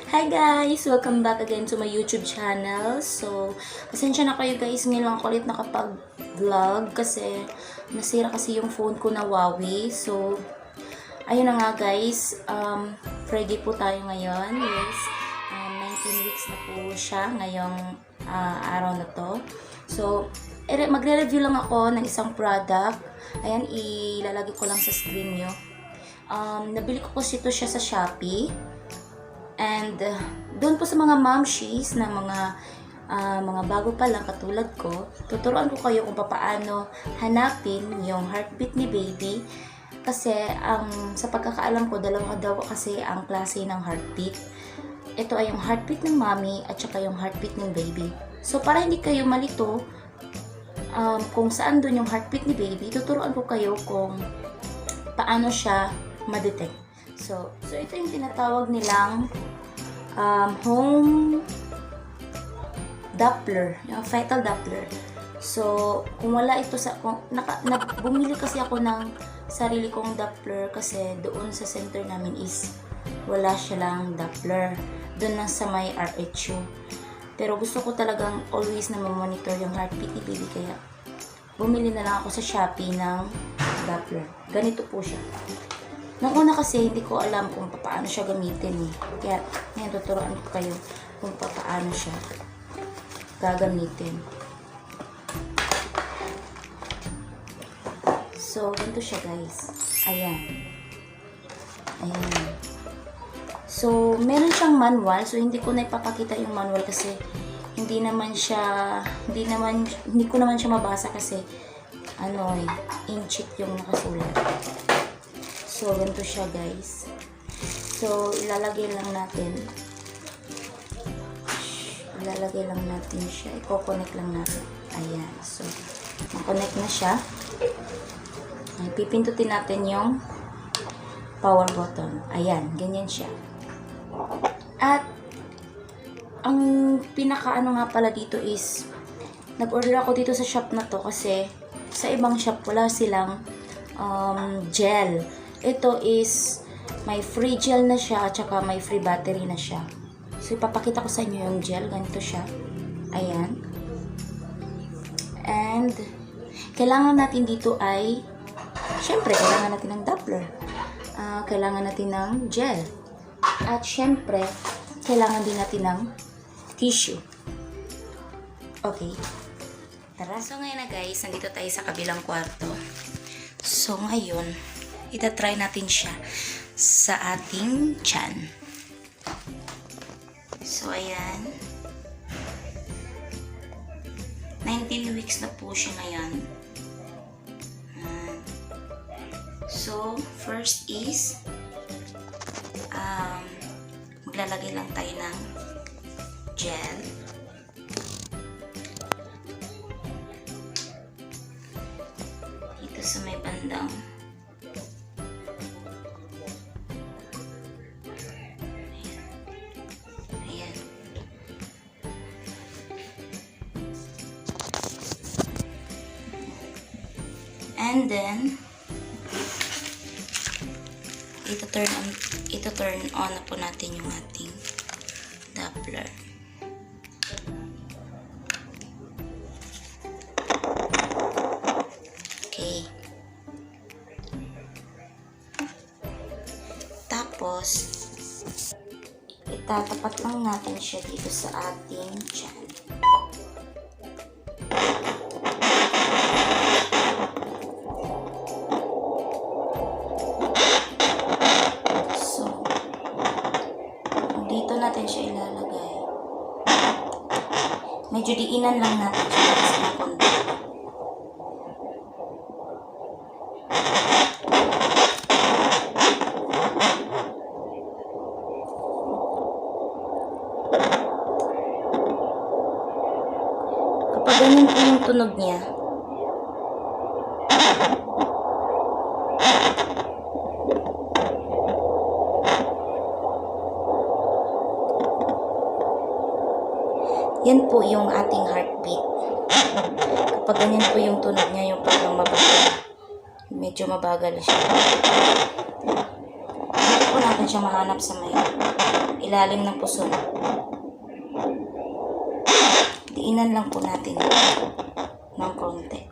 Hi guys! Welcome back again to my YouTube channel. So, pasensya na kayo guys, ngayon lang ako ulit nakapag-vlog kasi nasira kasi yung phone ko na Huawei. So, ayun na nga guys, ready po tayo ngayon. Yes, 19 weeks na po siya ngayong araw na to. So, magre-review lang ako ng isang product. Ayan, ilalagay ko lang sa screen nyo. Nabili ko po siya sa Shopee. And doon po sa mga momshies na mga bago pa lang katulad ko, tuturuan ko kayo kung paano hanapin yung heartbeat ni baby. Kasi sa pagkakaalam ko, dalawa daw kasi ang klase ng heartbeat. Ito ay yung heartbeat ng mommy at saka yung heartbeat ng baby. So para hindi kayo malito kung saan doon yung heartbeat ni baby, tuturuan ko kayo kung paano siya ma-detect. So ito yung tinatawag nilang home Doppler, yung fetal Doppler. So, kung wala ito bumili kasi ako ng sarili kong Doppler kasi doon sa center namin is wala siya lang Doppler. Doon lang sa may RHU. Pero gusto ko talagang always na ma-monitor yung heartbeat ni baby kaya bumili na lang ako sa Shopee ng Doppler. Ganito po siya. Nung una kasi, hindi ko alam kung paano siya gamitin eh. Kaya, ngayon tuturuan ko kayo kung paano siya gagamitin. So, ganito siya guys. Ayan. Ayan. So, meron siyang manual. So, hindi ko na ipapakita yung manual kasi hindi ko naman siya mabasa kasi inchik yung nakasulat. So, ganito siya guys. So, ilalagay lang natin siya. I-connect lang natin. Ayan. So, na-connect na siya. Ay, pipindutin natin yung power button. Ayan. Ganyan siya. At, ang pinaka-ano nga pala dito is, nag-order ako dito sa shop na to kasi sa ibang shop wala silang gel. Ito is may free gel na siya at saka may free battery na siya. So, ipapakita ko sa inyo yung gel. Ganito siya. Ayan. And, kailangan natin dito ay, syempre, kailangan natin ng Doppler. Kailangan natin ng gel. At syempre, kailangan din natin ng tissue. Okay. Tara. So, ngayon na guys, nandito tayo sa kabilang kwarto. So, ngayon, itatry natin siya sa ating tiyan. So, ayan. 19 weeks na po siya ngayon. So, first is maglalagay lang tayo ng gel. Dito sa may bandang and then ito-turn on na po natin yung ating Doppler. Okay. Tapos itatapat lang natin siya dito sa ating tiyan. Dito natin siya ilalagay. Medyo diinan lang natin siya kasi na konti. Kapag ganyan po yung tunog niya, yan po yung ating heartbeat. Kapag ganyan po yung tunog niya, yung parang mabagal. Medyo mabagal siya. Dito po natin natin siya mahanap sa may ilalim ng puso. Diinan lang po natin ng konti.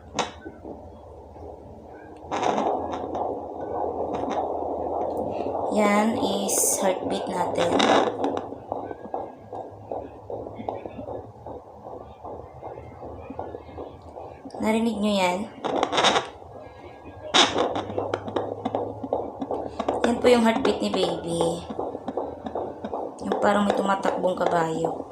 Yan is heartbeat natin. Narinig nyo yan? Yan po yung heartbeat ni baby. Yung parang may tumatakbong kabayo.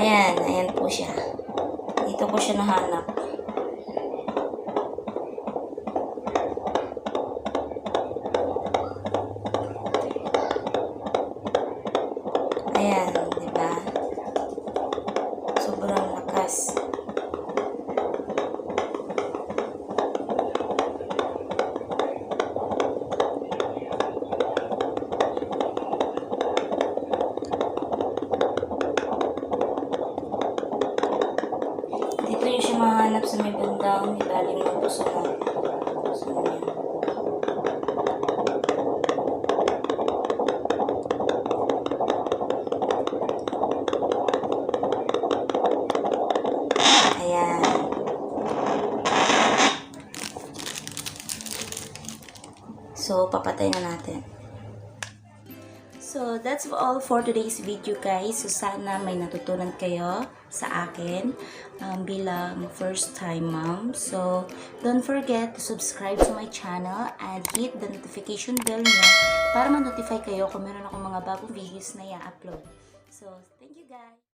Ayan po siya. Dito ko siya nahanap. Ayan, diba? Sobrang lakas. Dito yung siya mahanap sa may bandang ilalim ng puso natin. So, ayan. So, papatay na natin. So, that's all for today's video, guys. So, sana may natutunan kayo sa akin bilang first time mom. So, don't forget to subscribe to my channel and hit the notification bell niyo para ma-notify kayo kung meron akong mga bagong videos na i-upload. So, thank you, guys!